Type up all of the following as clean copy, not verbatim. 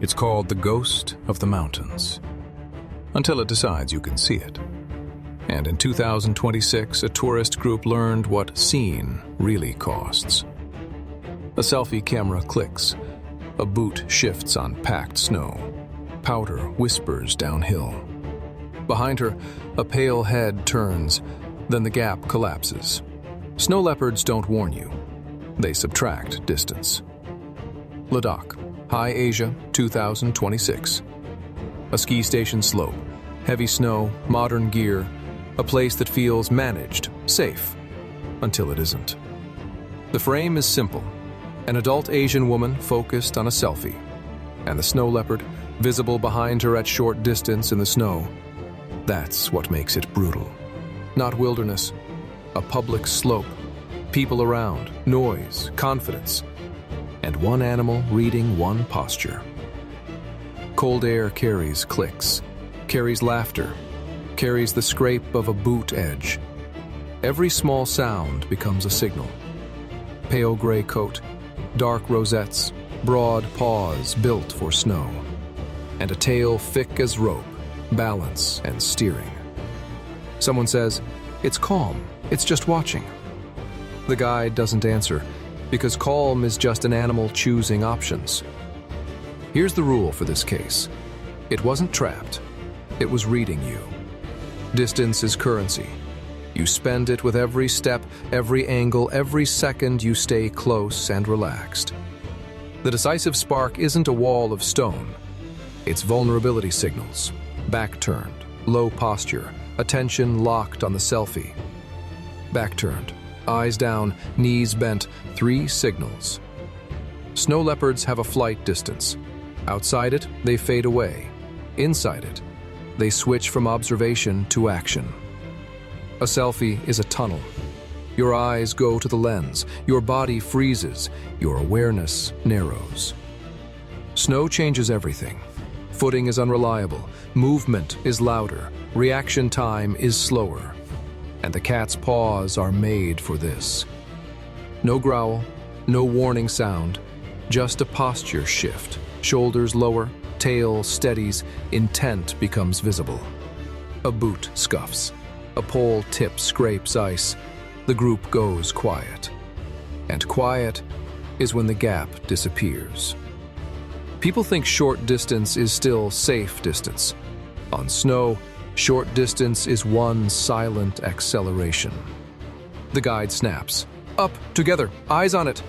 It's called the ghost of the mountains, until it decides you can see it. And in 2026, a tourist group learned what seeing really costs. A selfie camera clicks, a boot shifts on packed snow, powder whispers downhill. Behind her, a pale head turns, then the gap collapses. Snow leopards don't warn you. They subtract distance. Ladakh, High Asia, 2026. A ski station slope, heavy snow, modern gear, a place that feels managed, safe, until it isn't. The frame is simple. An adult Asian woman focused on a selfie, and the snow leopard, visible behind her at short distance in the snow. That's what makes it brutal. Not wilderness, a public slope, people around, noise, confidence, and one animal reading one posture. Cold air carries clicks, carries laughter, carries the scrape of a boot edge. Every small sound becomes a signal. Pale gray coat, dark rosettes, broad paws built for snow, and a tail thick as rope, balance and steering. Someone says, "It's calm, it's just watching." The guide doesn't answer, because calm is just an animal choosing options. Here's the rule for this case. It wasn't trapped, it was reading you. Distance is currency. You spend it with every step, every angle, every second you stay close and relaxed. The decisive spark isn't a wall of stone. It's vulnerability signals, back turned, low posture, attention locked on the selfie. Back turned, eyes down, knees bent, 3 signals. Snow leopards have a flight distance. Outside it, they fade away. Inside it, they switch from observation to action. A selfie is a tunnel. Your eyes go to the lens, your body freezes, your awareness narrows. Snow changes everything. Footing is unreliable, movement is louder, reaction time is slower. And the cat's paws are made for this. No growl, no warning sound, just a posture shift. Shoulders lower, tail steadies, intent becomes visible. A boot scuffs. A pole tip scrapes ice. The group goes quiet. And quiet is when the gap disappears. People think short distance is still safe distance. On snow, short distance is one silent acceleration. The guide snaps. Up, together, eyes on it.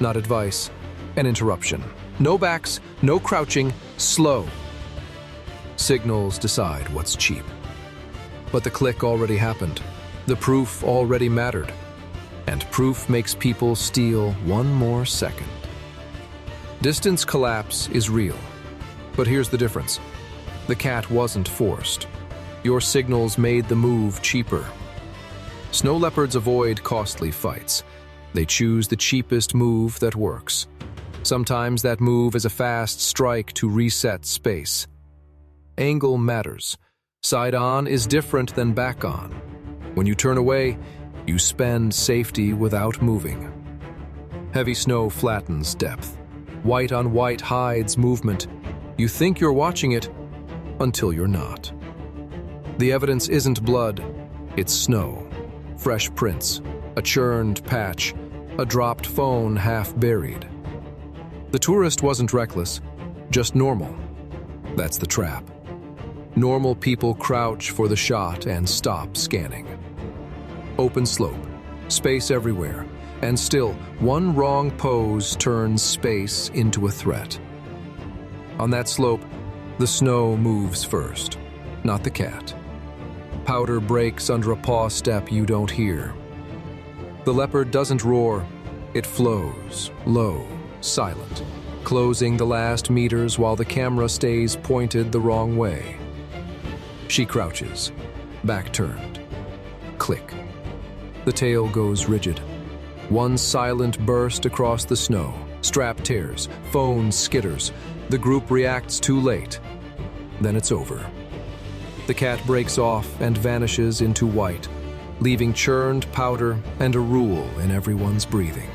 Not advice, an interruption. No backs, no crouching, slow. Signals decide what's cheap. But the click already happened. The proof already mattered. And proof makes people steal one more second. Distance collapse is real. But here's the difference. The cat wasn't forced. Your signals made the move cheaper. Snow leopards avoid costly fights. They choose the cheapest move that works. Sometimes that move is a fast strike to reset space. Angle matters. Side on is different than back on. When you turn away, you spend safety without moving. Heavy snow flattens depth. White on white hides movement. You think you're watching it until you're not. The evidence isn't blood, it's snow. Fresh prints, a churned patch, a dropped phone half buried. The tourist wasn't reckless, just normal. That's the trap. Normal people crouch for the shot and stop scanning. Open slope, space everywhere, and still, one wrong pose turns space into a threat. On that slope, the snow moves first, not the cat. Powder breaks under a paw step you don't hear. The leopard doesn't roar, it flows, low, silent, closing the last meters while the camera stays pointed the wrong way. She crouches, back turned. Click. The tail goes rigid. One silent burst across the snow. Strap tears, phone skitters. The group reacts too late. Then it's over. The cat breaks off and vanishes into white, leaving churned powder and a rule in everyone's breathing.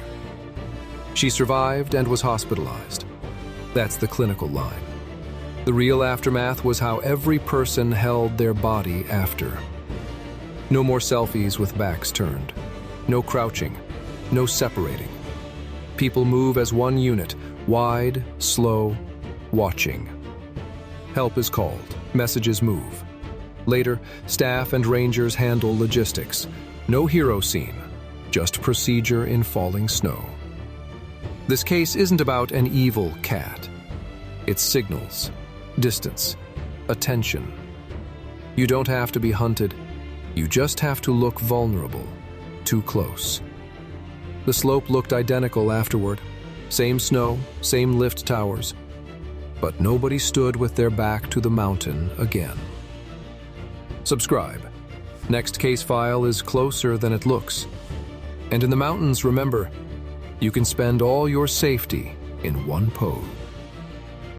She survived and was hospitalized. That's the clinical line. The real aftermath was how every person held their body after. No more selfies with backs turned. No crouching. No separating. People move as one unit, wide, slow, watching. Help is called. Messages move. Later, staff and rangers handle logistics. No hero scene, just procedure in falling snow. This case isn't about an evil cat. It's signals, distance, attention. You don't have to be hunted. You just have to look vulnerable, too close. The slope looked identical afterward. Same snow, same lift towers. But nobody stood with their back to the mountain again. Subscribe. Next case file is closer than it looks. And in the mountains, remember, you can spend all your safety in one pose.